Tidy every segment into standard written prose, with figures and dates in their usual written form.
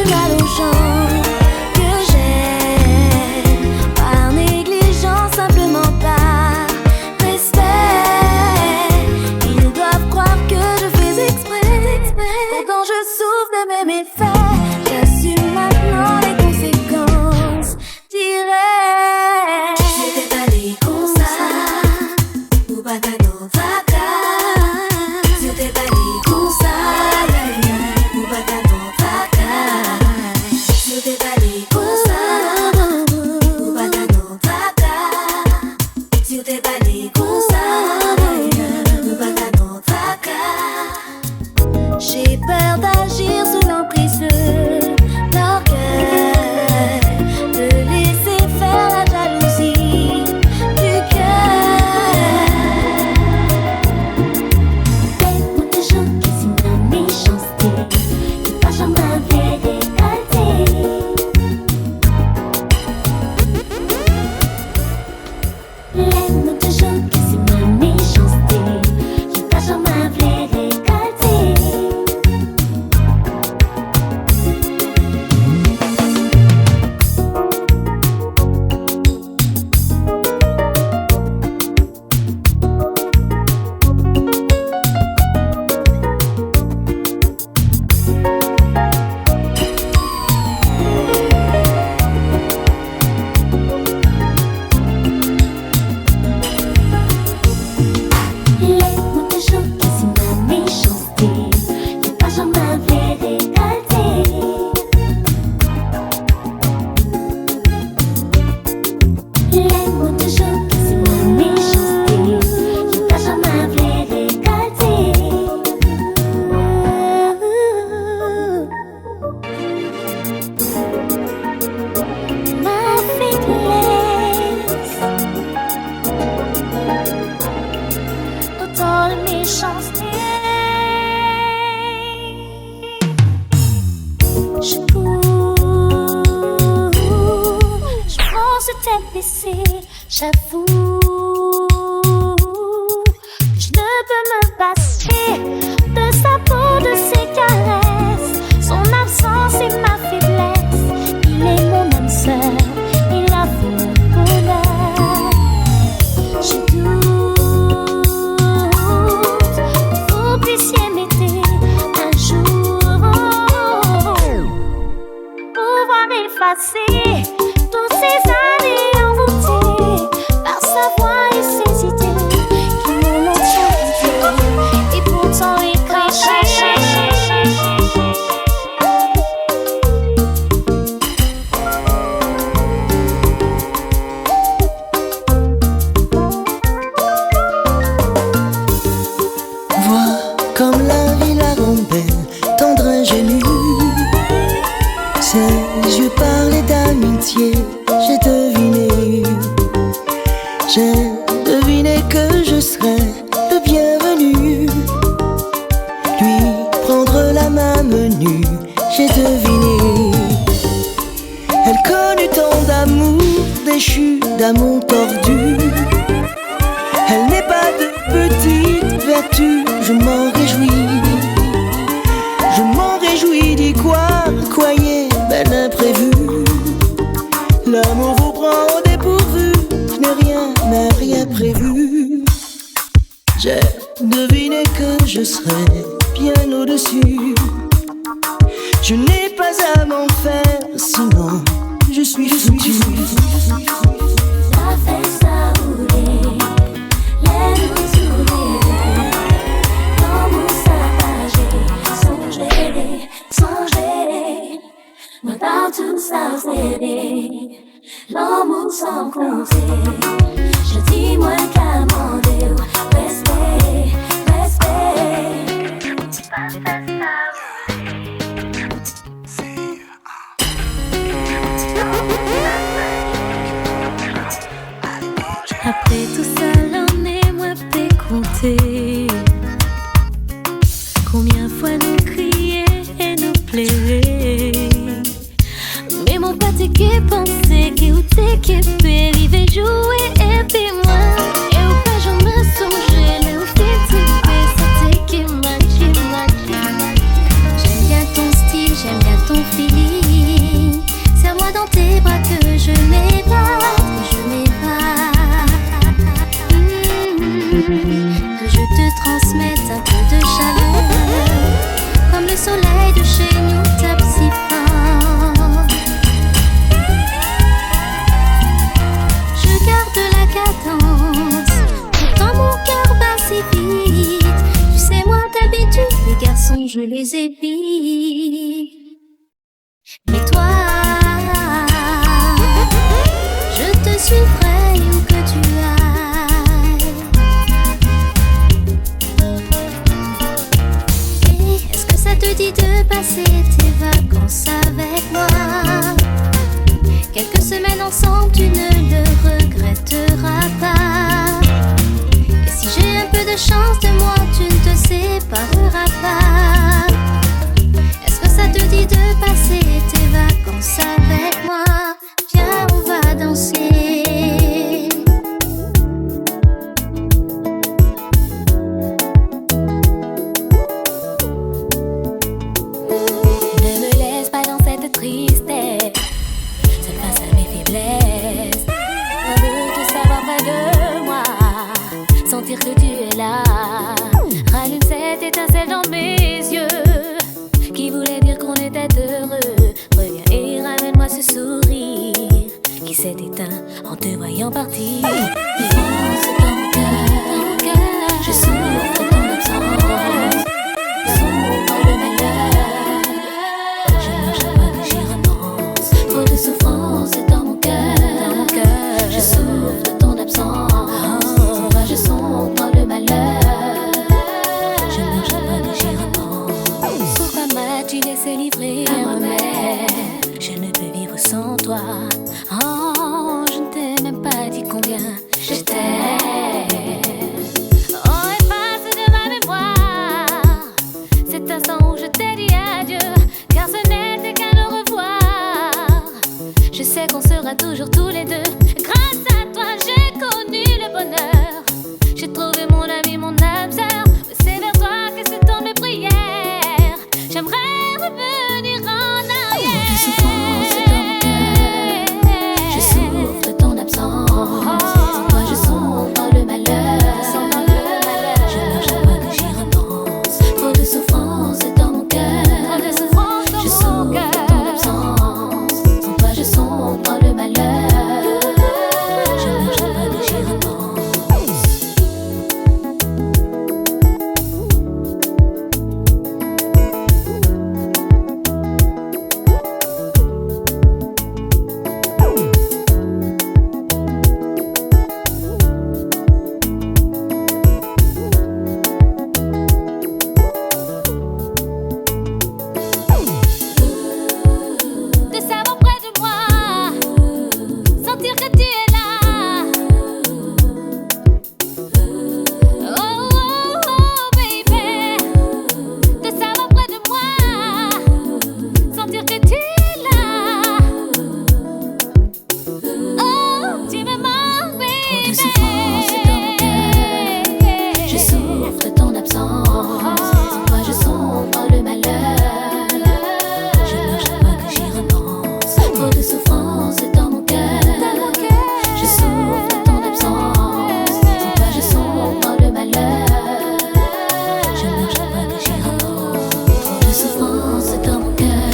mal aux gens que j'aime, par négligence, simplement par respect. Ils doivent croire que je fais exprès. Pourtant je souffre de mes méfaits. J'assume maintenant les conséquences directes. C'était pas les comme ça, ou pas ta novaka. C'était pas les comme ça, ou pas ta novaka. C'était pas les comme ça, ou pas ta novaka. C'était pas les comme ça, ou pas ta novaka. J'ai peur d'agir sous l'emprise de l'orgueil, de laisser faire la jalousie du cœur. Fais-moi toujours que si ma méchanceté, que pas jamais bien récolté. Laisse-moi toujours que si ma méchanceté, que pas jamais bien récolté. Laisse-moi toujours que si ma méchanceté, que pas jamais bien récolté. Laisse-moi toujours que si ma méchanceté, que pas jamais bien récolté. Ma faiblesse, autant de méchanceté. Je cours, je pense tête baissée, j'avoue que je ne peux me passer de sa peau, de ses caresses. Son absence est ma faiblesse. Il est mon âme sœur, il a fait mon bonheur. Je doute que vous puissiez m'aider un jour, pouvoir effacer toutes ces années envoûtées par sa voix et ses idées qui m'ont longtemps guidée et pourtant écorchée. Vois comme la vie la rend belle, tendre ingénue. Ses yeux parlaient d'amitié, j'ai deviné. J'ai deviné que je serais le bienvenu. Lui prendre la main menue, j'ai deviné. Elle connut tant d'amour déchu, d'amour tordu. Elle n'est pas de petite vertu, je m'en réjouis. Je m'en réjouis d'y croire, croyez, bel imprévu. L'amour vous prend au dépourvu, je n'ai rien prévu. J'ai deviné que je serais bien au-dessus. Je n'ai pas à m'en faire, sinon je suis foutu. Ça fait ça rouler, laisse-nous sourire. L'amour saccagé, songer, moi dans tout ça céder. L'amour sans compter, je dis moi qu'à demander respect, respect. Ça fait ça Après tout ça, l'on est moins décompté. Combien fois nous crier et nous plairer. Mais mon pâté qui pensait que ou t'es qui peut arriver jouer et puis moi. Et au pas je me songeais, là où t'es typé, c'était qui m'a. J'aime bien ton style, j'aime bien ton feeling. Mais toi, je te suivrai où que tu ailles. Et est-ce que ça te dit de passer tes vacances avec moi? Quelques semaines ensemble, tu ne le regretteras pas. Et si j'ai un peu de chance de moi, tu ne te sépareras pas. Est-ce que ça te dit de passer tes vacances avec moi? Viens, on va danser. Ne me laisse pas dans cette tristesse, seule face à mes faiblesses. Je veux tout savoir près de moi, sentir que tu es là. Rallume cette étincelle dans mes yeux qui voulait dire qu'on était heureux. Reviens et ramène-moi ce sourire qui s'est éteint en te voyant partir. Viens dans mon cœur, je souffre de ton absence. Sombre le malheur, je marche à pas que j'y repense. Trop de souffrance dans mon cœur, je souffre de ton absence. Sans toi je sombre dans le malheur, je marche à pas que j'y repense. Pourquoi m'as-tu laissé livrer à moi-même? Je ne peux vivre sans toi. Oh, je ne t'ai même pas dit combien je t'aime. Oh, efface de ma mémoire cet instant où je t'ai dit adieu, car ce n'était qu'un au revoir. Je sais qu'on sera toujours tous les deux. Grâce à toi j'ai connu le bonheur. J'ai trouvé mon ami, mon âme sœur. C'est vers toi que se tournent mes prières. J'aimerais revenir en arrière. Trop de souffrance dans mon cœur, je souffre de ton absence. Sans toi je sombre dans le malheur, je marche à pas que j'y repense. Trop de souffrance dans mon cœur, je souffre de ton absence. Sans toi je sombre dans le malheur, je marche à pas que j'y repense. De savoir près de moi, sentir que tu es là. Oh, oh, oh, baby. De savoir près de moi, sentir que tu es là. Oh, tu me manques, baby. Trop de souffrance dans mon cœur, je souffre de ton absence. Sans toi je sombre dans le malheur, je marche à pas que j'y repense. Trop de souffrance dans mon cœur, je souffre de ton absence. Sans toi je sombre dans le malheur, je marche à pas que j'y repense. Trop de souffrance dans mon cœur,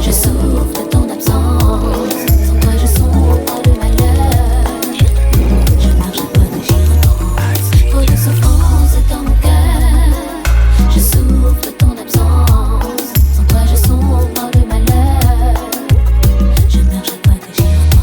je souffre de ton absence. Sans toi je sombre dans le malheur, je marche à pas que j'y repense. Trop de souffrance dans mon cœur, je souffre de ton absence. Sans toi je sombre dans le malheur, je meurs chaque fois que j'y repense.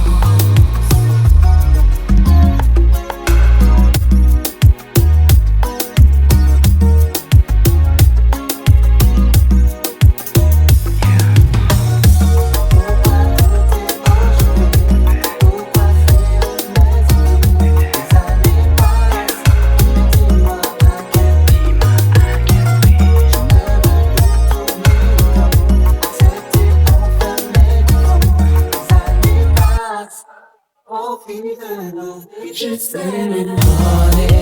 Honey,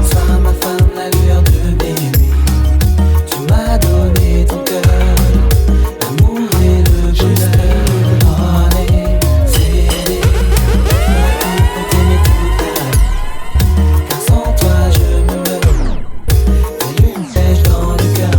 sois ma femme, la lueur de mes nuits. Tu m'as donné ton cœur, l'amour et le bonheur. Honey, cédé, je peux t'aimer toute la vie, car sans toi je me meurs, comme une flèche dans le cœur.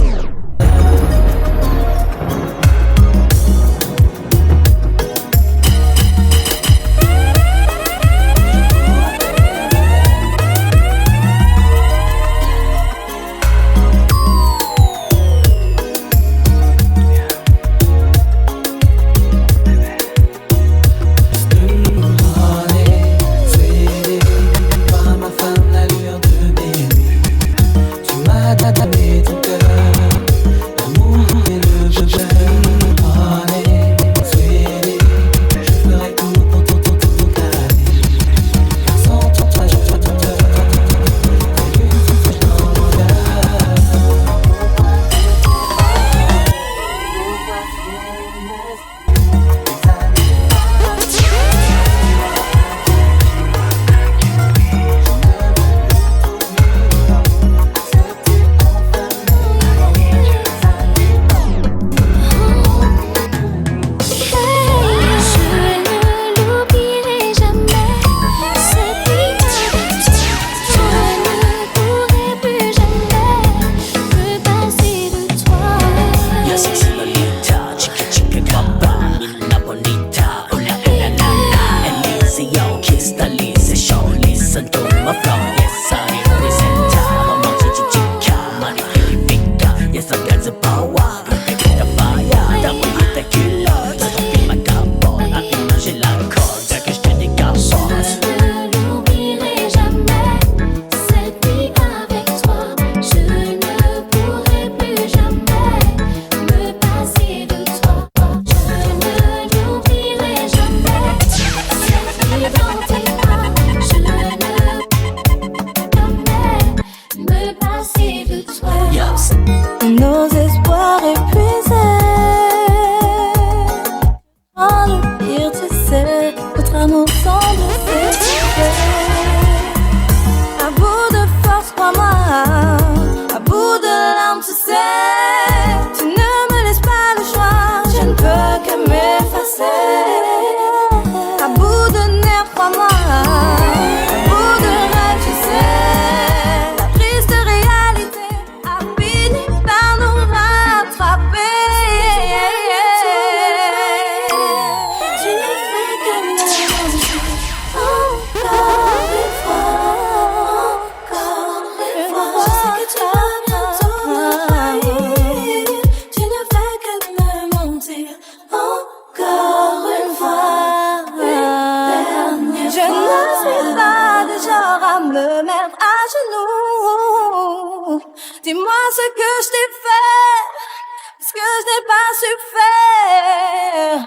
je n'ai pas su faire.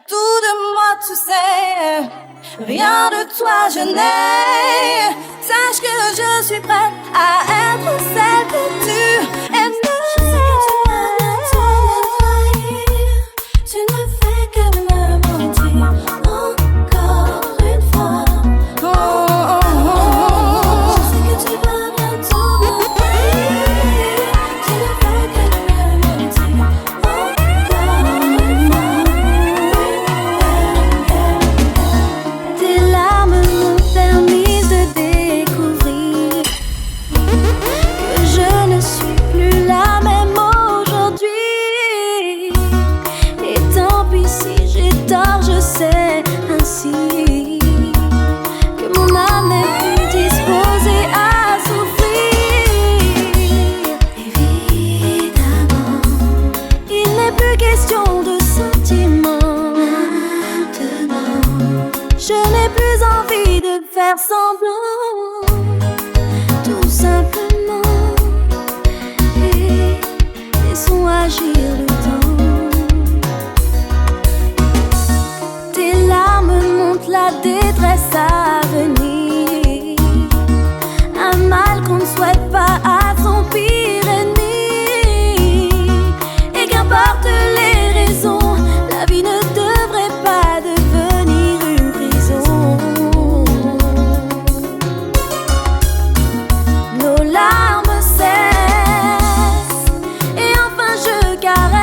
Tout de moi tu sais, rien de toi je n'ai. Sache que je suis prête à être celle que tu aimes. Tu ne fais que me mentir encore une fois. Je sais que tu vas bientôt m'oublier. Tu ne fais que me mentir encore une fois. Tes larmes m'ont permis de découvrir que je ne suis plus la même aujourd'hui. Et tant pis si j'ai tort, je sais ainsi que mon âme n'est plus disposée à souffrir. Évidemment, il n'est plus question de sentiments. Maintenant, je n'ai plus envie de faire semblant. Tout simplement, et laissons agir le temps. Tes larmes montrent la détresse à venir, un mal qu'on ne souhaite pas à son pire ennemi. Et qu'importe les raisons, la vie ne devrait pas devenir une prison. Nos larmes cessent et enfin je caresse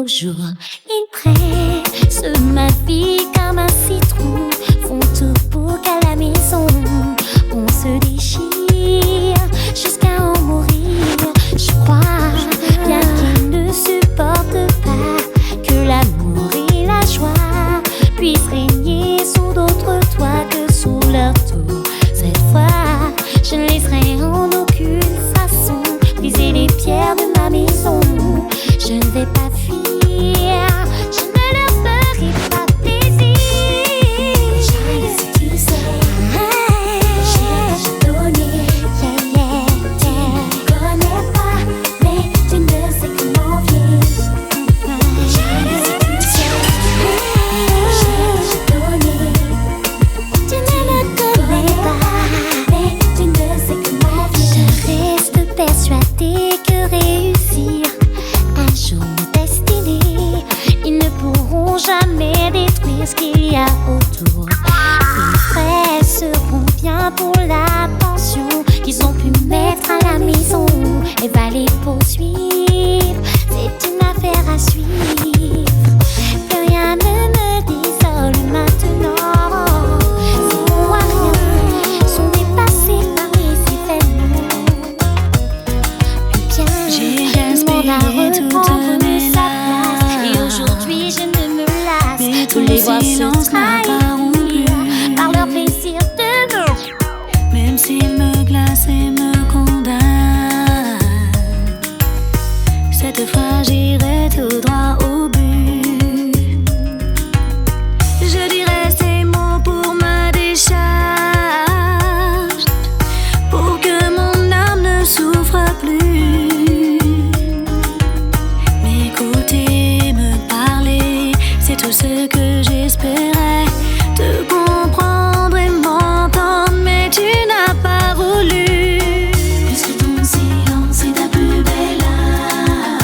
jour. Ils pressent ma vie comme un citron, font tout pour qu'à la maison on se déchire jusqu'à en mourir. Je crois bien qu'ils ne supportent pas que l'amour et la joie puissent régner sous d'autres toits que sous leur tour. Cette fois, je ne laisserai en aucune façon briser les pierres de ma maison. Je ne vais pas fuir, je ne leur ferai pas plaisir. Chérie, si tu sais, j'ai donné. Tu ne connais pas, mais tu ne sais comment vivre. Chérie, si tu sais, j'ai donné. Tu ne me connais pas, mais tu ne sais comment vivre. Je reste persuadée que réussir un jour m'est destiné. Ils ne pourront jamais détruire ce qu'il y a autour. Les frais seront bien pour la pension qu'ils ont pu mettre à la maison et va les poursuivre. C'est une affaire à suivre. Plus rien ne me désole maintenant. Ces mots à rien sont dépassés par les événements. J'ai gaspillé toutes mes lasses, et aujourd'hui je ne me lasse. mais Tous ton les voix se silence n'apparaît plus. par leur plaisir de nous. Même s'il me glace et me condamne, cette fois j'irai tout droit au but. Je dirai ces mots pour ma décharge, pour que mon âme ne souffre plus. M'écouter, me parler, c'est tout ce que j'espérais. Te comprendre et m'entendre, mais tu n'as pas voulu. Puisque ton silence est ta plus belle âme,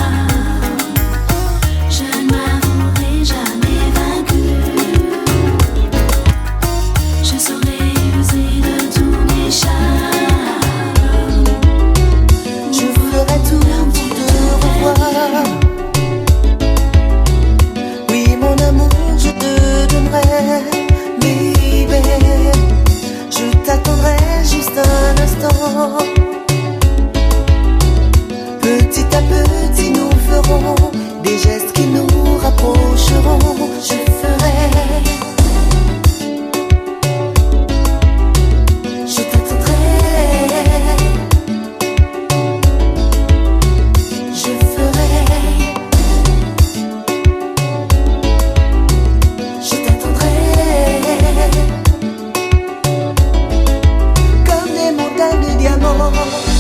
je ne m'avouerai jamais vaincu. Je saurai user de tous mes charmes. Je ferai tout pour te revoir. Oui, mon amour, je te donnerai mes baies. Je t'attendrai juste un instant. Petit à petit, nous ferons des gestes qui nous rapprocheront. Je ferai. Je t'attendrai. Je ferai. Je t'attendrai. Comme des montagnes de diamants,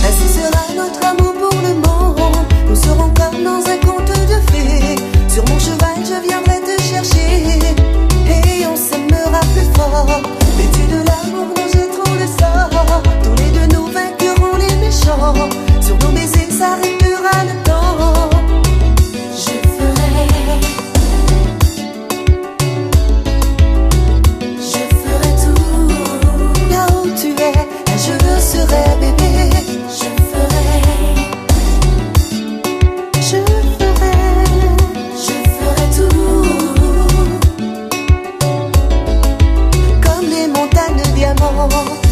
ainsi sera notre amour pour le monde. Nous serons comme dans un conte de fées. Sur mon cheval, je viendrai te chercher, et on s'aimera plus fort. Vêtus de l'amour, nous jetterons le sort. Tous les deux, nous vainquerons les méchants. Sur nos baisers s'arrêtera le temps. Je ferai. Je ferai tout. Là où tu es, je serai bébé. Je ferai. Je ferai. Je ferai tout. Comme les montagnes de diamants,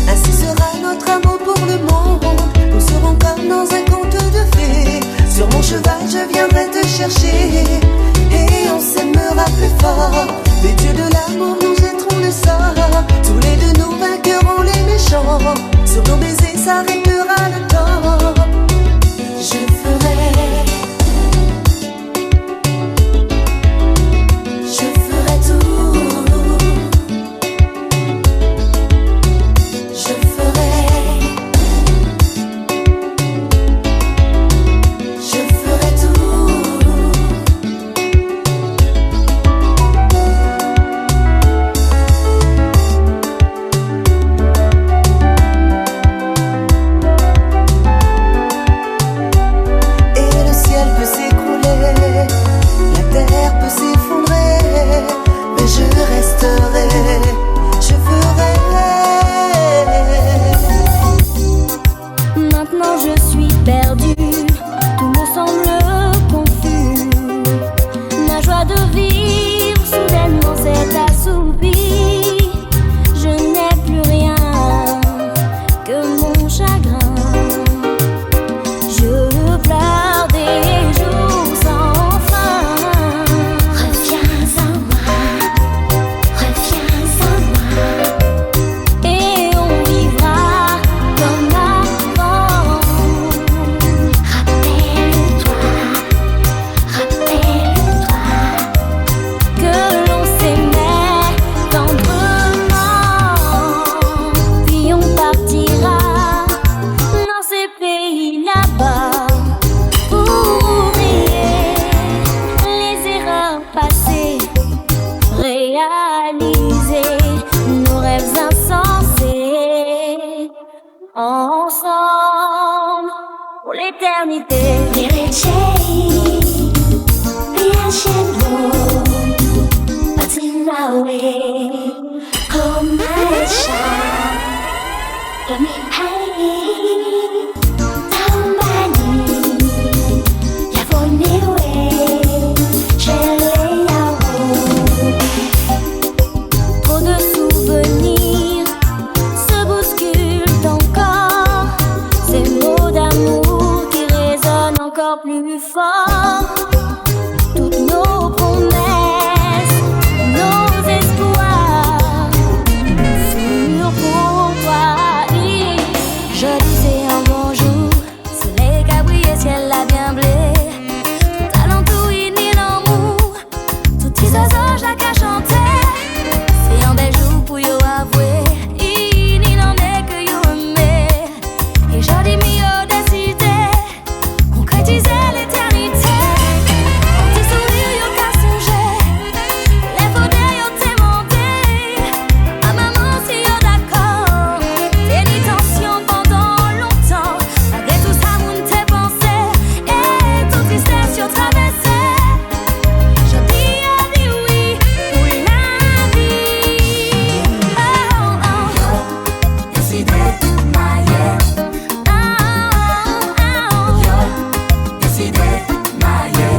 ainsi sera notre amour pour le monde. Nous serons comme dans un conte de fées. Sur mon cheval, je viendrai te chercher, et on s'aimera plus fort. Les dieux de l'amour, nous jetterons le sort. Tous les deux, nous vainquerons les méchants. Sur nos baisers s'arrêtera le temps. Je ferai. Je ferai tout. Je ferai. Je ferai tout. ensemble pour l'éternité. Trop de souvenirs se bousculent encore, ces mots d'amour qui résonnent encore plus fort. Toutes nos promesses, nos espoirs furent pour toi. Je disais un bonjour, soleil qui a brillé, ciel a bien blé. Tout alentour, il n'y l'amour, tout petit oiseaux, chaque a chanté. C'est un bel jour pour yo avouer, il n'en est que yo aimé. Et j'en dis mi yo décidé, concrétiser l'éternité. Tes sourires yo qu'à songer, les faudés yo t'es monté. À maman si yo d'accord, pénitentiation pendant longtemps. Malgré tout ça, moun t'es pensé, et toute tristesse yo traversé. Je dis à dis oui pour la vie. Oh oh, décidé maillé. Oh oh, décidé maillé.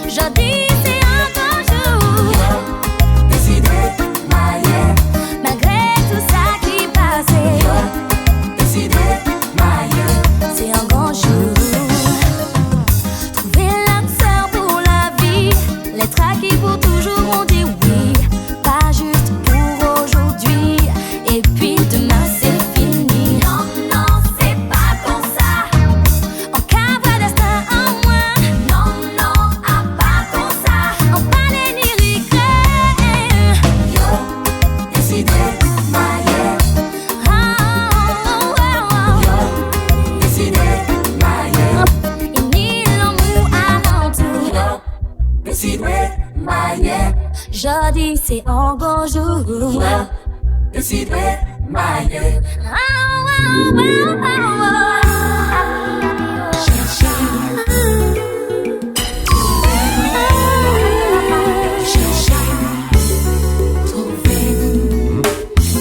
Je dis c'est encore jour, décidé maillé. Malgré tout ça qui passait, décidé maillé. C'est un grand jour. Trouver l'âme sœur pour la vie, l'être acquis pour toujours, on dit oui. Pas juste pour aujourd'hui, et puis demain c'est fini. Non, non, c'est pas comme ça. On cabra destin en moins. Non, non, à pas comme ça. On parlait ni regret. Yo, décidé, maillé. Oh, oh, oh, oh. Décidé, maillé. Il nie l'amour alentour. Yo, décidé, maillé. Je dis c'est un bon jour. Yo, décidé, maillé. Oh, oh, oh, oh, oh.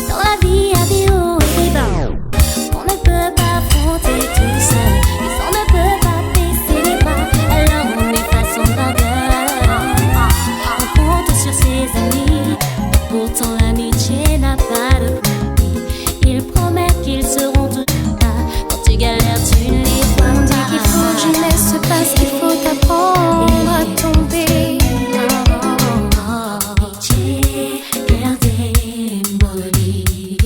Dans la vie, à des hauts et des bas, on ne peut pas affronter tout seul, et on ne peut pas baisser les bras. Alors on est face au vainqueur. On compte sur ses amis, pourtant l'amitié n'a pas de prix. Ils promettent qu'ils seront toujours là. Quand tu galères, tu ne les vois pas. On dit qu'il faut que je laisse parce qu'il faut apprendre à tomber. Amitié, gardez molly.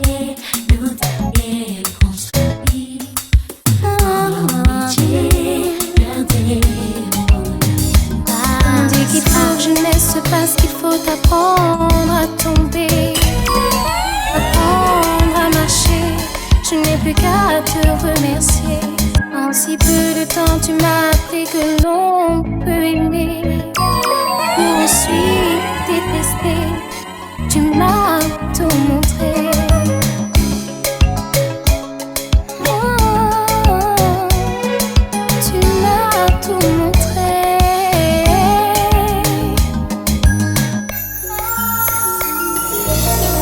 Et nous t'avons construit. Amitié, gardez molly. On dit qu'il faut que je laisse parce qu'il faut apprendre à tomber. Apprendre à marcher, je n'ai plus qu'à te remercier. En si peu de temps, tu m'as appris que l'on peut aimer. Pour ensuite détester, tu m'as tout montré. Oh, tu m'as tout montré.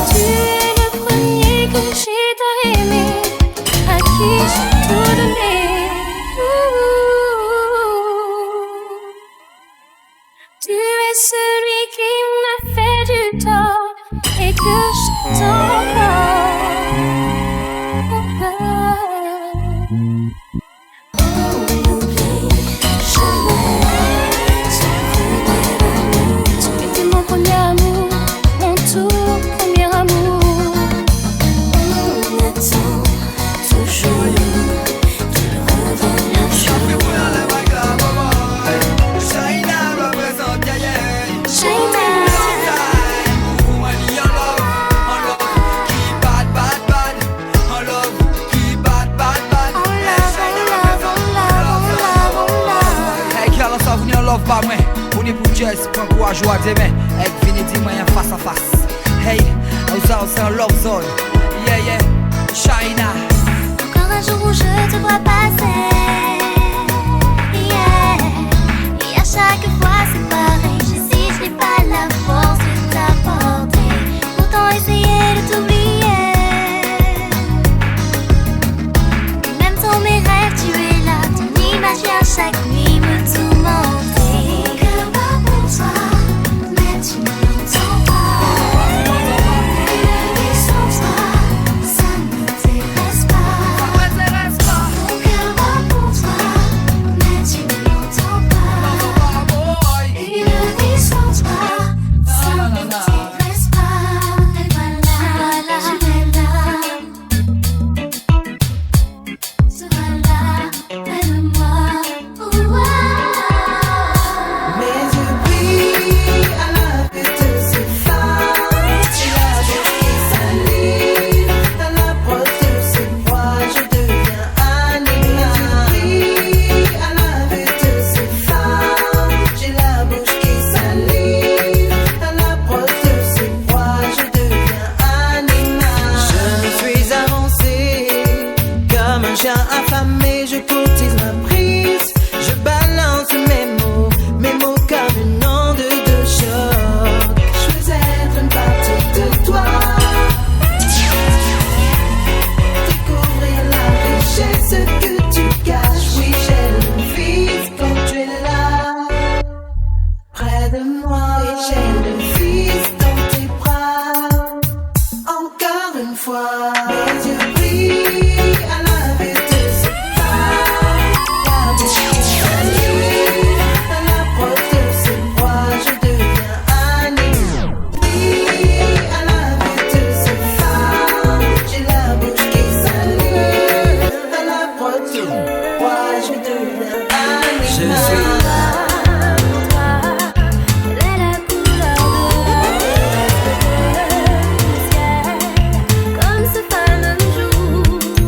Tu es le premier que j'ai aimé, à qui j'ai tout donné. Tu es celui qui m'a fait du tort et que j'attends encore. Tu étais mon premier amour, mon tout premier amour. On attend toujours qu'il revienne un jour. Pas moi, on est pour jazz, prends courage à demain. Avec Vinny, dis-moi face à face. Hey, nous sommes en love zone. Yeah, yeah. China. Encore un jour où je te vois passer, yeah. Et à chaque fois c'est pareil, j'hésite, je n'ai pas la force de t'apporter. Pourtant essayer de t'oublier. Même dans mes rêves tu es là, ton image vient chaque nuit me tourmenter. Mon cœur bat pour toi, mais tu ne l'entends pas. Et sans toi, ça ne m'intéresse pas. Mon cœur bat pour toi, mais tu ne l'entends pas. Une vie sans toi, ça ne m'intéresse pas. Et voilà, je vais là. Seras là, près de moi. Mes yeux brillent à la vue de ces femmes. Tu la bouche qui salive, à l'approche de ces voix, je deviens animal. Mes yeux brillent à la vue de ces femmes. J'ai la bouche qui salive, à l'approche de ces voix, je deviens animal. Je suis avancé comme un chien affamé, je courtise ma prise. Je balance mes mots comme une onde de choc. Je veux être une partie de toi, découvrir la richesse que tu caches. Oui, j'ai le fils quand tu es là, près de moi. Oui, j'ai le fils dans tes bras. Encore une fois, mes yeux brillent à la vue de ces femmes. La bouche qui salive, à l'approche de ces voix, je deviens animal. À la vue de ces femmes, j'ai la bouche qui salive, à l'approche de ces voix, je deviens animal. Je suis comme ce fameux jour où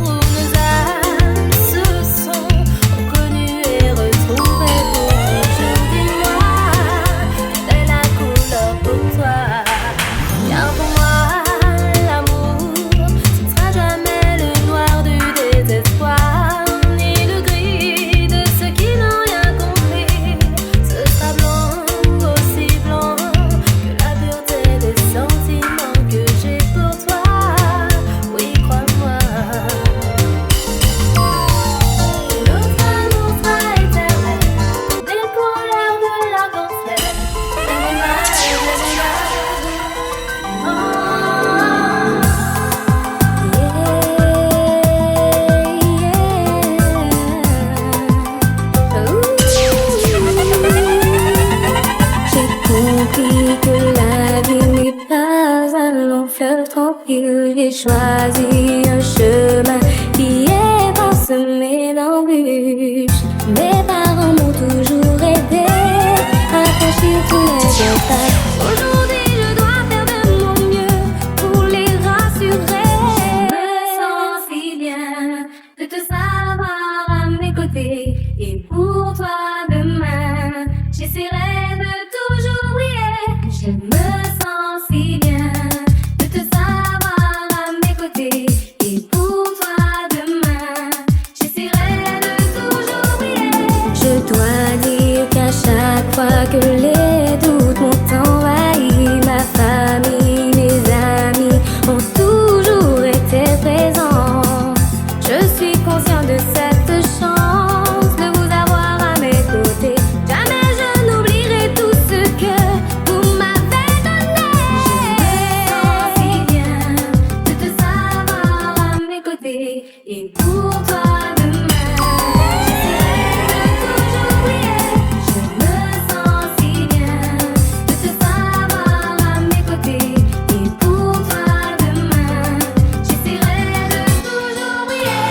nos âmes se sont reconnues et retrouvées pour toujours. Dis-moi, quelle est la couleur pour toi? Car pour moi, l'amour, ce sera jamais le noir du désespoir, ni le gris de ceux qui n'ont rien compris. Ce sera blanc, aussi blanc que la pureté des sentiments que j'ai pour toi. Oui, crois-moi. Notre amour sera éternel, des couleurs de l'arc-en-ciel. J'ai compris que la vie n'est pas un long fleuve tranquille. J'ai choisi un chemin qui est parsemé d'embûches. Mes parents m'ont toujours aidé à franchir tous les obstacles. Aujourd'hui, je dois faire de mon mieux pour les rassurer. Je me sens si bien de te savoir à mes côtés. Et pour toi demain, j'essaierai de toujours briller. Je me sens si bien de te savoir à mes côtés. Et pour toi demain, j'essaierai de toujours briller. Je dois dire qu'à chaque fois que les doutes m'ont envahi, ma famille, mes amis ont toujours été présents. Je suis conscient de cette chance de vous avoir à mes côtés. Jamais je n'oublierai tout ce que vous m'avez donné. Je me sens si bien de te savoir à mes côtés. Et pour toi demain, j'essaierai de toujours briller. Je me sens si bien de te savoir à mes côtés. Et pour toi demain, j'essaierai de toujours briller.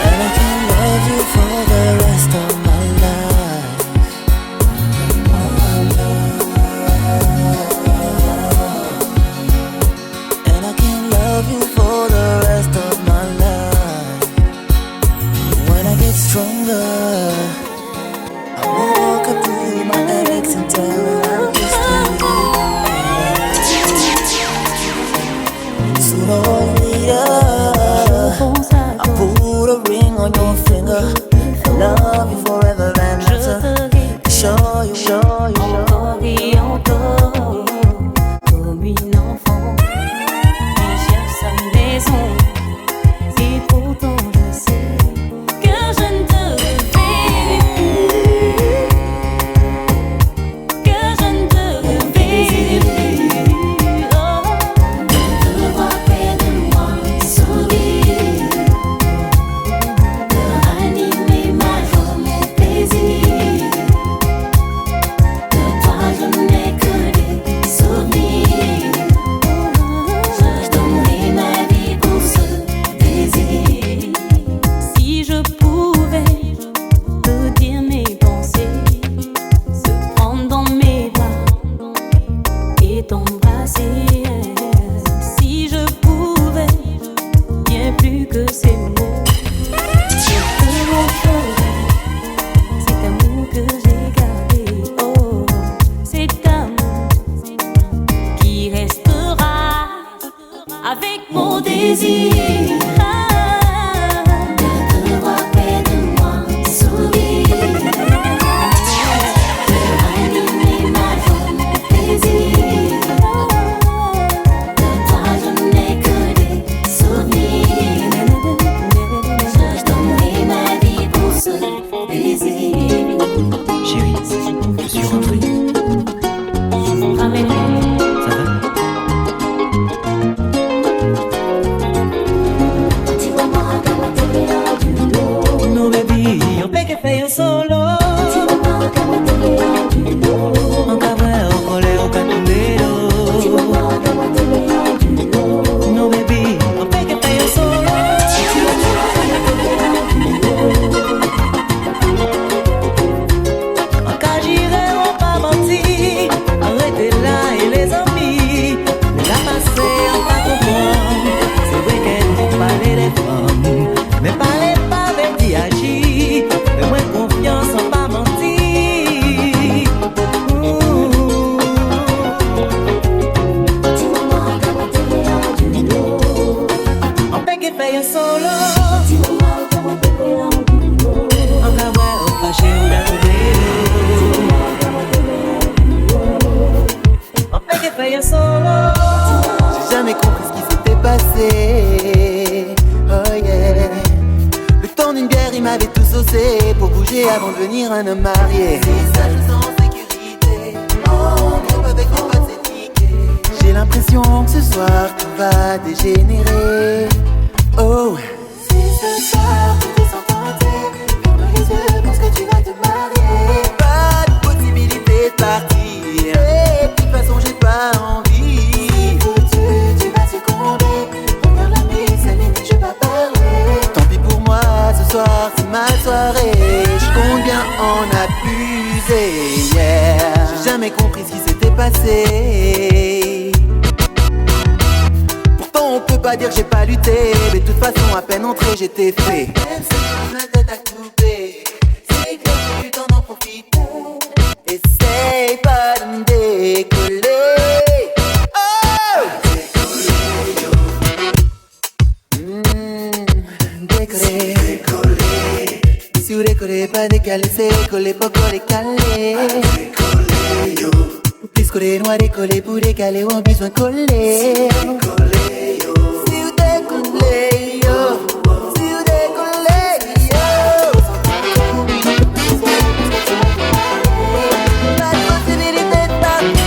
And I can love you for the rest of my life. And I can love you for the rest of my life. When I get stronger, I will walk up to my ex and tell her I'm just père il m'avait tout saucé pour bouger avant de devenir un homme marié. C'est ça, je me sens en sécurité. Oh, groupe avec mes potes c'est niqué. J'ai l'impression que ce soir tout va dégénérer. Oh, si ce soir tu te sens tenté, ferme les yeux, pense que tu vas te marier. Pas de possibilité de partir, et de toute façon j'ai pas envie. C'est foutu, tu vas succomber. Regarde la nuit, c'est limite, je vais pas parler. Tant pis pour moi, ce soir c'est ma soirée. Je compte bien en abuser, yeah. J'ai jamais compris ce qui s'était passé. Pourtant on peut pas dire que j'ai pas lutté, mais de toute façon à peine entré j'étais fait. Même si ma tête a coupé, c'est que tu t'en en profites. Essaye pas de me décoller. Oh, décoller. Si vous décollez, pas décaler, c'est coller, pas décaler. Plus coller, noir décoller, pour décaler, on a besoin de coller. Si vous décollez, yo. Si vous décollez, yo. Pas de possibilité de partir.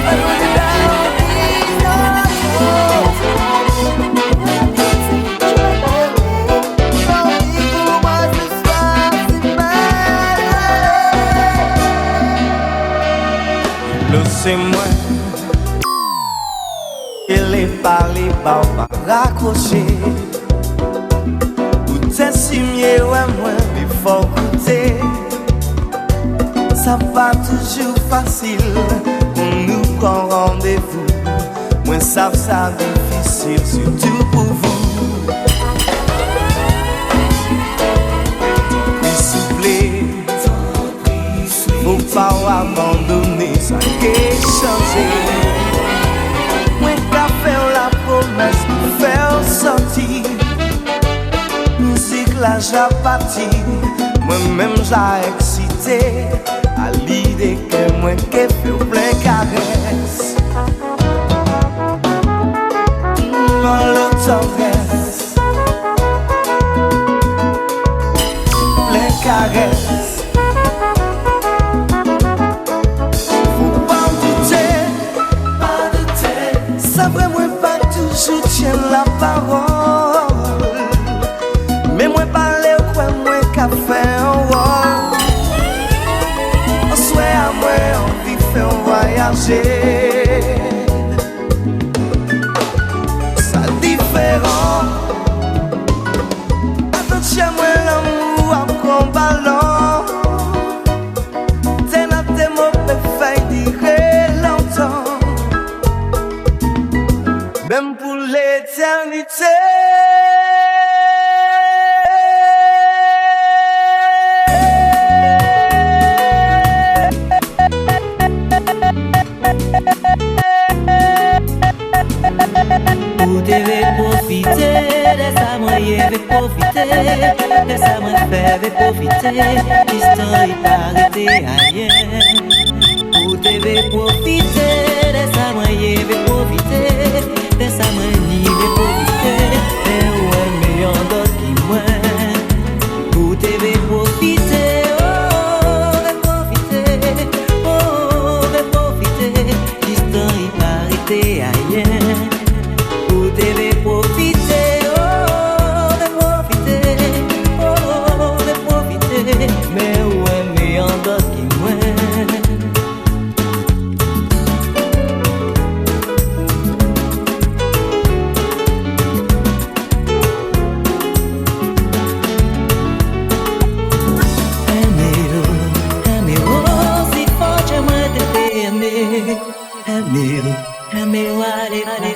Pas de c'est moi et les parler pas raccrocher ou t'estimer ouais moi mais faut goûter. Ça va toujours facile pour nous prendre rendez-vous. Moi ça difficile surtout pour vous. S'il vous plaît, faut pas abandonner ça qui est changé. Moi qu'a fait la promesse pour faire sortir. Musique là j'ai parti. Moi-même j'ai excité à l'idée que moi qui fais plein caresses. Dans l'autre reste plein caresses. Ça vraiment pas toujours tient la parole. Mais moi parler quoi moi qu'a fait un rôle. On souhaite à moi envie de faire voyager. Ça différent. Attends chez moi l'amour à prendre ballon. T'es dans tes mots parfaits durer longtemps. Même pour l'éternité. Vous devez profiter de ça, moi je vais profiter de ça, moi je vais profiter. L'histoire est arrêtée ailleurs. Vous devez profiter de ça, moi je vais profiter. De ça, moi je vais profiter. Et ouais, mais y'en d'autres qui moins. Vous devez profiter, oh, de profiter, oh, de profiter. L'histoire est arrêtée ailleurs. Vous devez profiter, oh, de profiter, oh, de profiter. Mais ouais, mais y'en d'autres qui moins.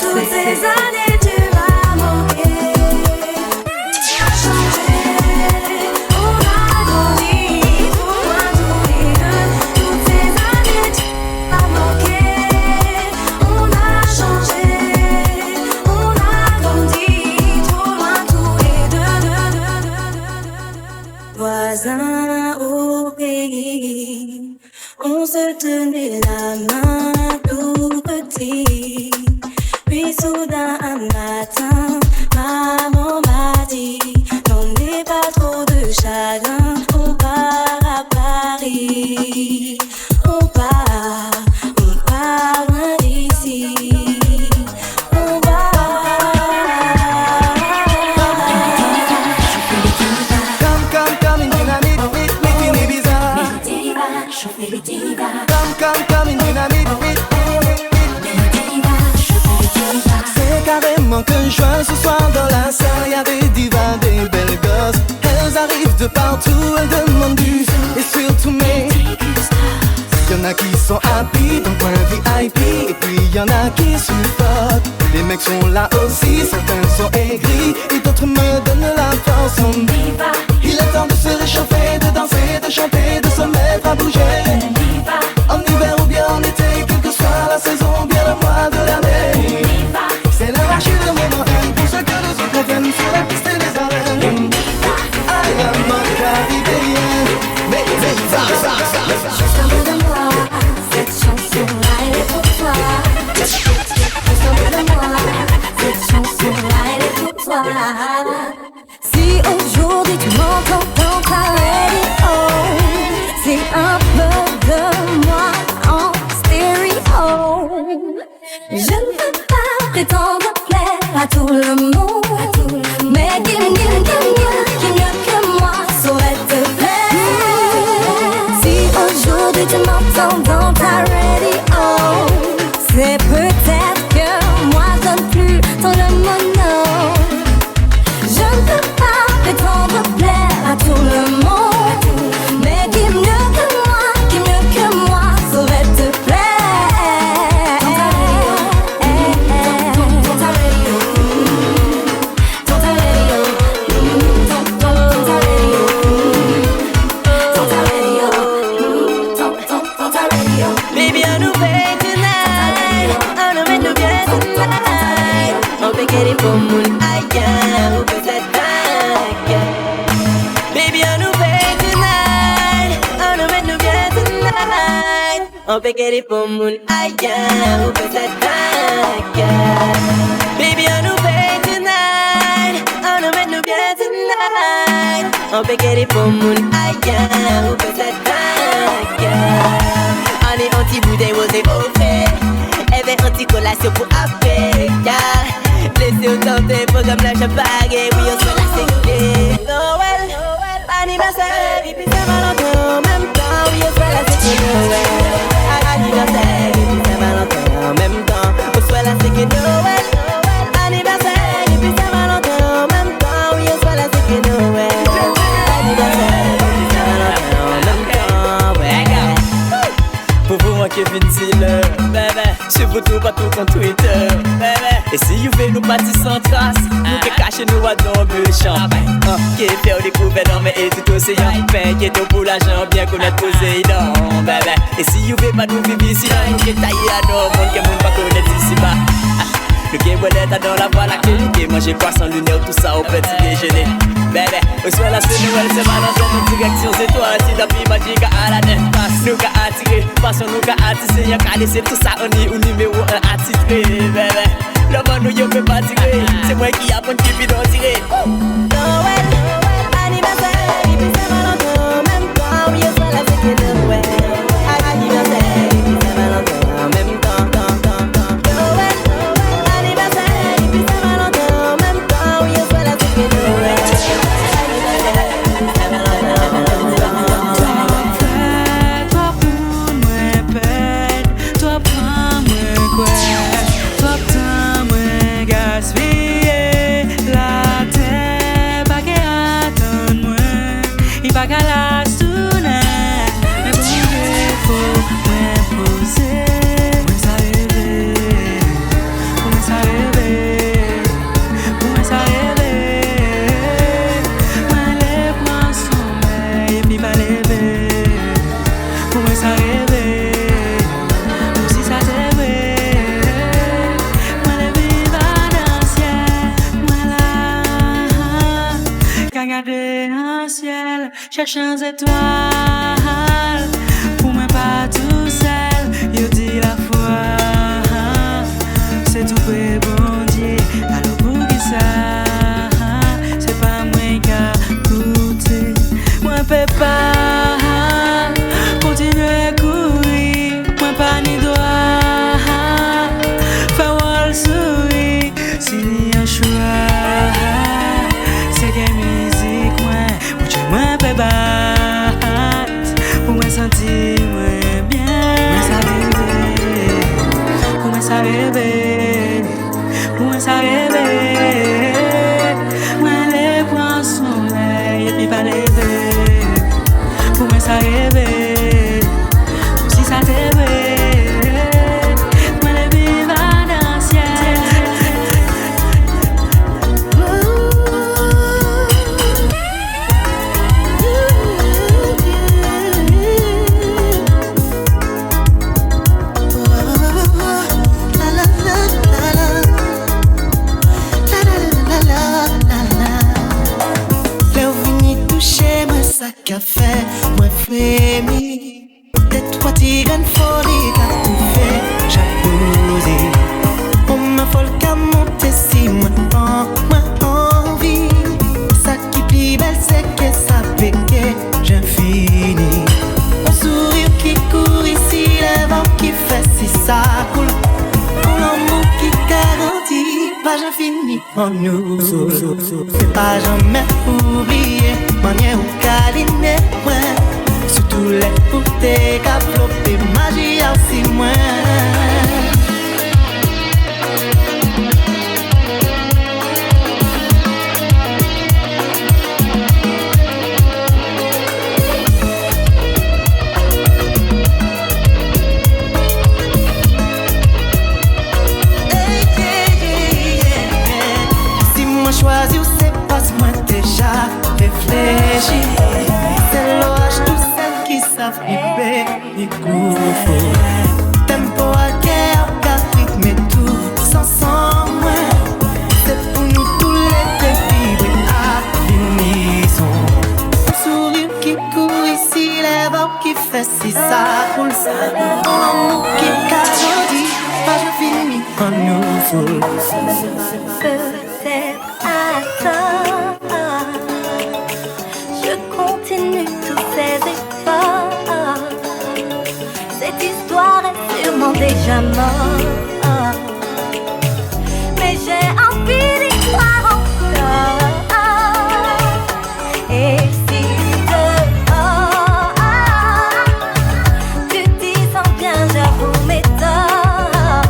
Toutes ces années tu m'as manqué. Changé, on a grandi, loin tous les deux. Toutes ces années tu m'as manqué. On a changé, on a grandi, trop loin tous les deux. Voisins au pays, on se tenait la main tout petit. Puis soudain un matin, maman m'a dit, n'en est pas trop. chauffer les divas. Comme une dynamite. C'est carrément que je vois ce soir dans la salle. Y'a des divas, des belles gosses. Elles arrivent de partout, elles demandent du et surtout mes. Y'en a qui sont happy, donc point VIP. Et puis y'en a qui suffoquent. Les mecs sont là aussi, certains sont aigris et d'autres me donnent la force. Il est temps de se réchauffer, de danser, de chanter, de se mettre à bouger. En hiver ou bien en été, quelle que soit la saison, bien le mois de l'année. C'est le marché de moment M, pour ceux que les autres viennent sur la piste et les arènes. I am a caribéen, mais Juste un peu de moi, cette chanson-là elle est pour toi. Juste un peu de moi, cette chanson-là elle est pour toi. Si aujourd'hui tu m'entends dans ta radio, c'est un peu de moi en stéréo. Je ne peux pas prétendre plaire à tout le monde, mais qui mieux que moi saurait te plaire. Si aujourd'hui tu m'entends dans ta radio, c'est peut-être que moi je donne plus tant le mono. Je ne peux pas prétendre plaire à tout le monde, mais qui mieux que moi saurait te plaire. Dans ta radio, dans ta radio, dans ta radio, dans ta radio. Baby, on nous fait tonight. On nous met nous bien tonight. On peut get it from moon, I can. On peut s'attaquer. Baby, on nous fait tonight. On nous met nous bien tonight. On peut get it from moon, I can. On peut s'attaquer. Baby, on nous fait tonight. On nous met nous bien tonight. On peut get it from moon, I can. On peut s'attaquer. On est anti-boudin, on est au fait. Eh ben anti-collation pour après. Laissez-vous tenter, programme la champagne. Oui, on se la sécurité. Noël, anniversaire, et puis Saint-Valentin en même temps. Oui, on se la sécurité. Noël, anniversaire, et puis Saint-Valentin en même temps. On se la sécurité. Noël, anniversaire, et puis Saint-Valentin en même temps. Oui, on se la sécurité. Noël, anniversaire, et puis Saint-Valentin en même temps. Ouais, pour vous, moi qui vin dealer, bébé. Suivez tout partout sur Twitter, bébé. Et si vous faites nous partir sans trace, nous que cacher nous à nos bulles champagne. Qui fait découvrir dans mes et tout aussi un pain. Qui est pour l'argent, bien connaître Poséidon, bébé. Et si vous faites pas nous vivre ici, nous qui taillé à nos mondes, que monde pas connaître ici bas. Nous qui boilette dans la voie laquée, nous qui manger poisson lunaire, tout ça au petit déjeuner. Bébé, au soir la semaine nouvelle, c'est Valentin, notre direction c'est toi. Si la vie magique à la nez, nous qui attirer, passion nous qui attirer, y'a qu'à laisser tout ça, on est au numéro 1 attitré, bébé. Le monde nous y'a fait pas tirer, c'est moi qui apprends qui puis d'en tirer. Noël, anniversaire, et puis Saint-Valentin en même temps, oui, au soir la sécurité, Noël. Anniversaire, et puis Saint-Valentin en même temps. Noël, anniversaire, et puis Saint-Valentin en même temps, oui, au soir la sécurité, Noël. Toi pour moi peine, toi prends moi quoi, toi temps moi gaspiller la terre, pas qu'à attendre moi, il pas qu'à la tourner, mais pour il faut m'imposer, moi ça rêver, moi ça rêver, moi ça rêver, moi les prends sommeil et puis pas lever. Pour moi ça rêver, aussi ça c'est vrai. Moi les viva dans le ciel, moi là, qu'à garder un ciel, cherchant des étoiles. Pour moi pas tout seul, yo dit la foi, c'est tout près bon Dieu. Alors pour qui ça, c'est pas moi qui a coûté, moi peux pas continuer courir, moi pas ni droit, faire wall sourire, s'il y a un choix, c'est que musique moi, pour que moi peux battre, pour moi sentir rêver, moi ça rêver, moi les prends soleil et puis pas lever, moi ça rêver, si ça t'aimer, moi les vivre dans le ciel. Café, moi frémi. Peut-être toi t'y gagnes folie, t'as tout fait, jalousie. On m'a folle qu'à monter si moi envie. Ça qui plie belle, c'est que ça péque, j'infinis. On sourire qui court ici, les vents qui fait si ça coule. On l'amour qui garantit, pas j'infinis en nous. C'est pas jamais oublié, manière ou câliner, ouais. Surtout les bouteilles qu'a flotté, magie aussi, moi. Si moi choisi ou c'est pas moi déjà réfléchi. C'est l'orage, tous celles qui savent vibrer, les coups. Tempo à guerre, car rythme et tout, sans moi. C'est pour nous tous les deux vibrer à l'unisson. Sourire qui court ici, les vents qui fait si ça roule. L'amour qui garantit, pas je finis en nous. Peut-être attends, je continue tous ces efforts. Cette histoire est sûrement déjà morte, mais j'ai envie d'y croire encore. Et si dehors tu t'y sens bien, j'avoue mes torts.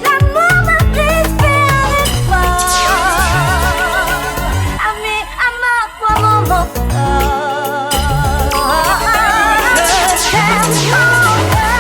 L'amour me brise, fais un effort. Ami, amant, moi mon mentor. Je cherche mon cœur.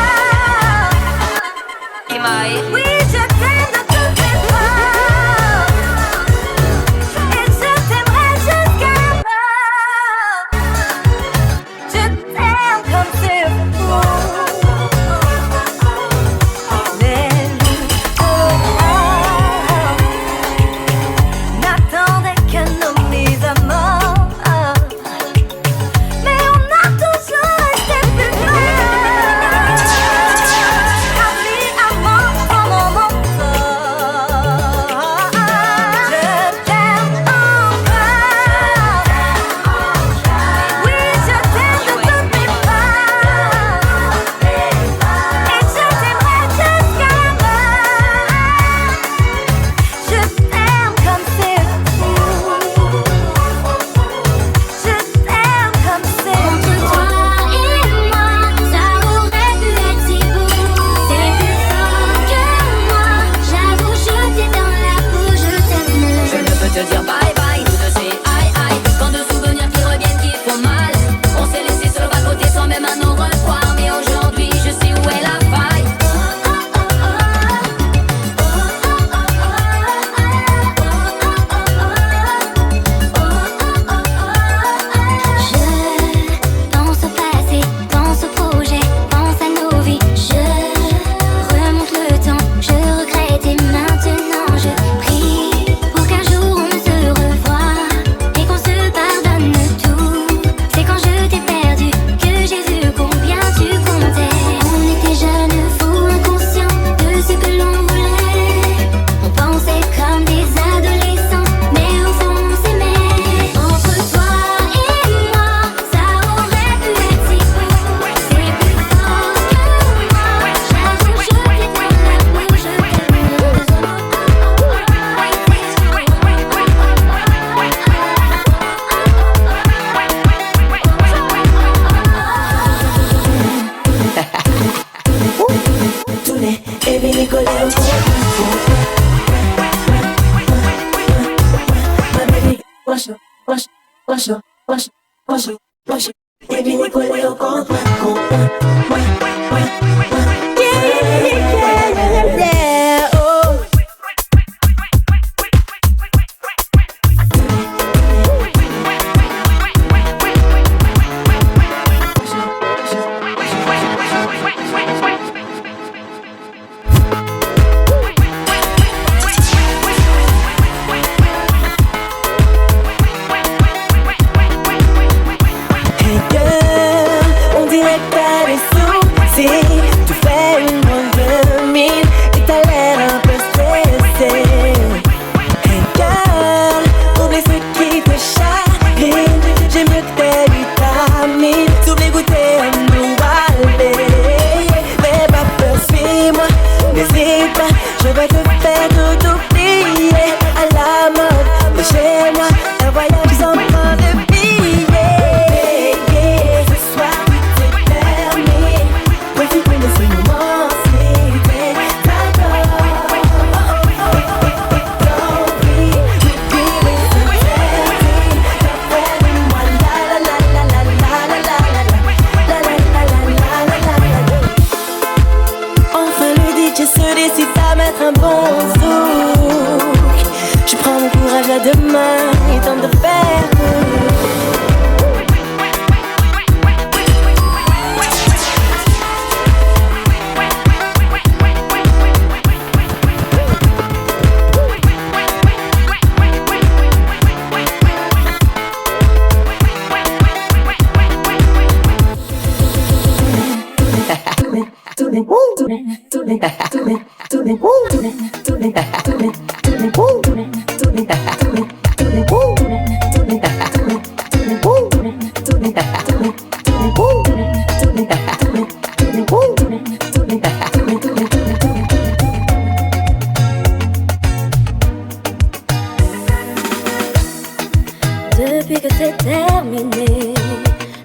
Depuis que c'est terminé,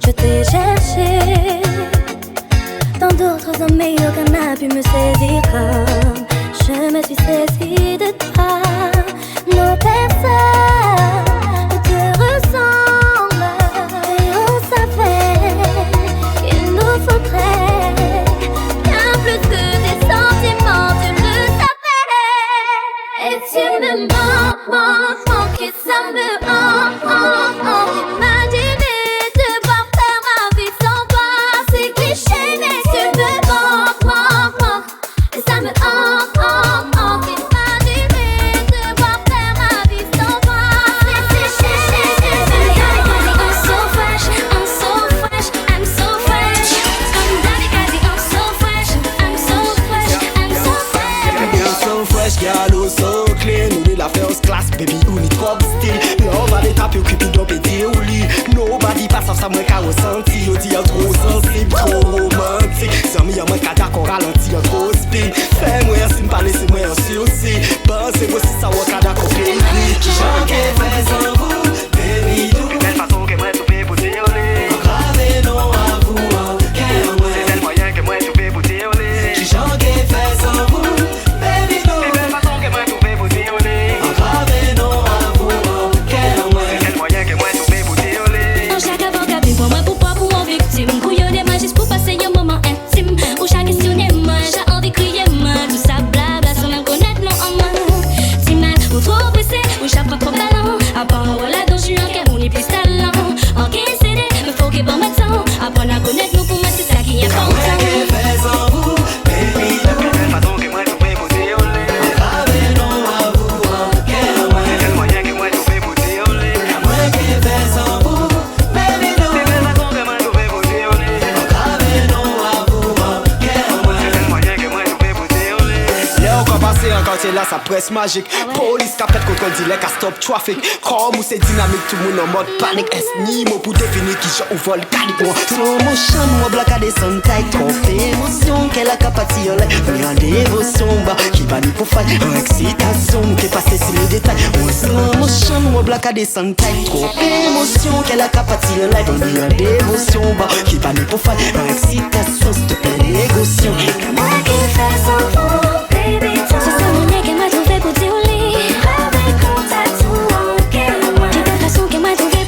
je t'ai cherché dans d'autres hommes, mais aucun n'a pu me saisir comme je me suis saisie de toi. Nos personnes ne te ressemblent et on savait qu'il nous faudrait bien plus que des sentiments, tu le savais. Et tu me manques, et ça me imaginer devoir faire ma vie sans toi, c'est cliché, mais tu me manques, et ça me imaginer devoir faire ma vie sans toi, c'est cliché, I'm so fresh, I'm so fresh, I'm so fresh, I'm so fresh, I'm so fresh, I'm so fresh. You're so fresh, girl, oh so clean. Nous de la first class, baby, you need top still. Nobody tap you, keep it up et deal. Nobody pass off ça, moi qu'a ressenti. Yo dis trop sensible, trop romantique. Sans mi, moi qu'a d'accord ralenti, trop speed. Fais-moi si m'parler, c'est moi un sursis. Pensez-moi si ça va qu'a d'accord baby. J'en qu'est fait sans vous, baby, do. Belle façon que moi trouvé pour dire les. Gravé non à vous, c'est tel moyen que moi trouvé pour dire les. J'en qu'est fait sans vous, baby, do. Belle façon que moi trouvé pour dire les. Gravé non à vous, c'est tel moyen que moi trouvé pour dire les. En chaque avant qu'avec moi pour pas pour en victime. Couillon des mains juste pour passer un moment intime. Ou chaque questionner moi, j'ai envie de crier moi. Tout ça blabla sans même connaître non en main. Si mal ou trop pressé, ou chaque pas trop talent. À part voilà dont je suis en cas, on est plus talent. En qui cédé, mais faut qu'il bon temps. Apprendre à connaître nous pour moi, c'est ça qui est important. C'est là, ça presse magique. Police capette contre le dilek à stop traffic. Comme où c'est dynamique, tout le monde en mode panique. Est-ce ni mot pour définir qui j'ai ou volcanique. Slow motion, moi bloque à des sun tight. Trop d'émotion, qu'elle a capacité. En dévotion, bah, qui va nous pour faire. En excitation, qui est passé sur les détails. Slow motion, moi bloque à des sun tight. Trop d'émotion, qu'elle a capacité. En dévotion, bah, qui va nous pour faire. En excitation, s'il te plaît, négociation. Moi qui fais sans vous, baby. C'est ça mon nez qui m'a trouvé pour dire au lit. Avec contact ou en quel mois. De toute façon qui m'a trouvé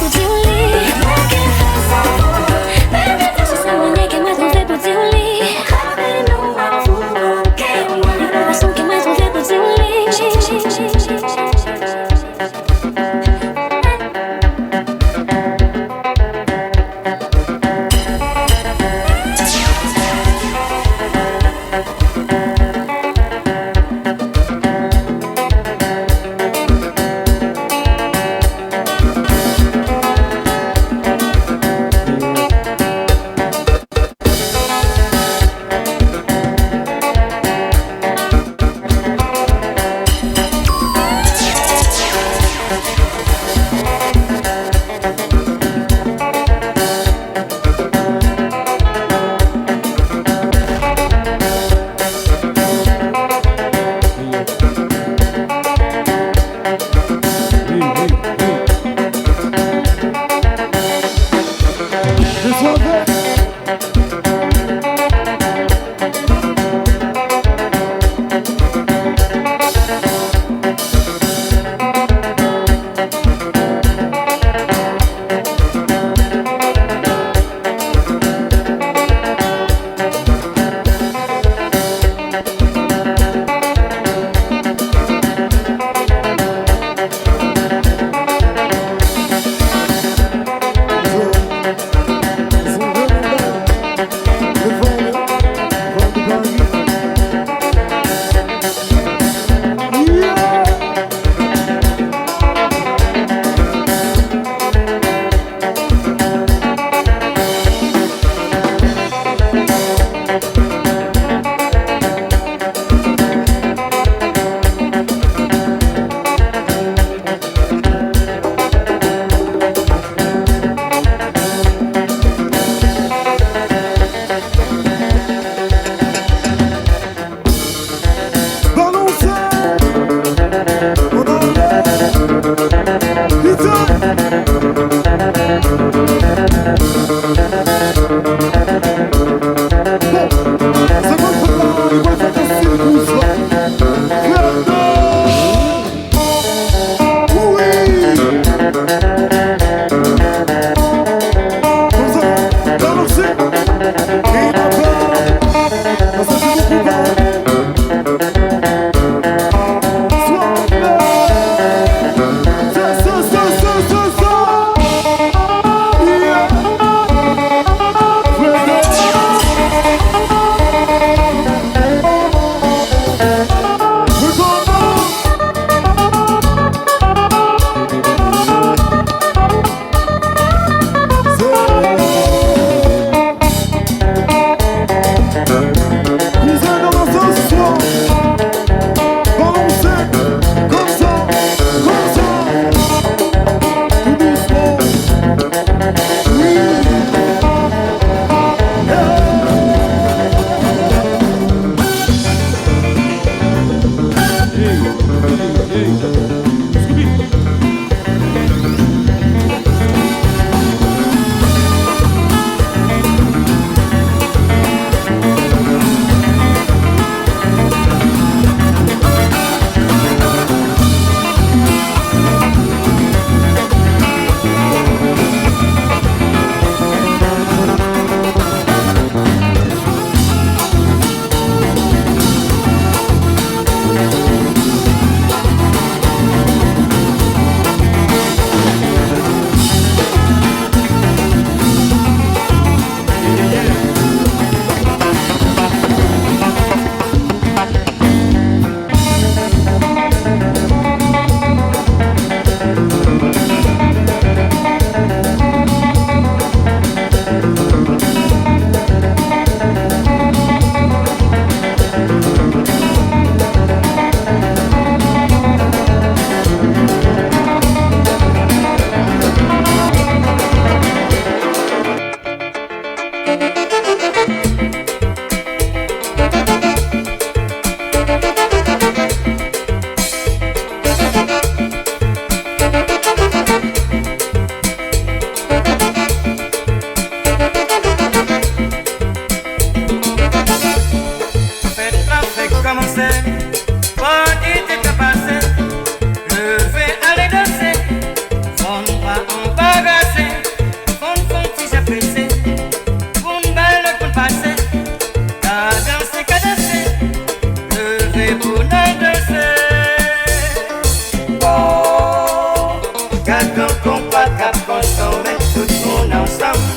sauver tout le monde ensemble.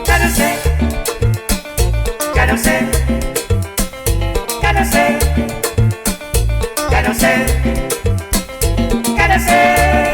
Qu'à danser, qu'à danser, qu'à danser, qu'à danser, qu'à danser.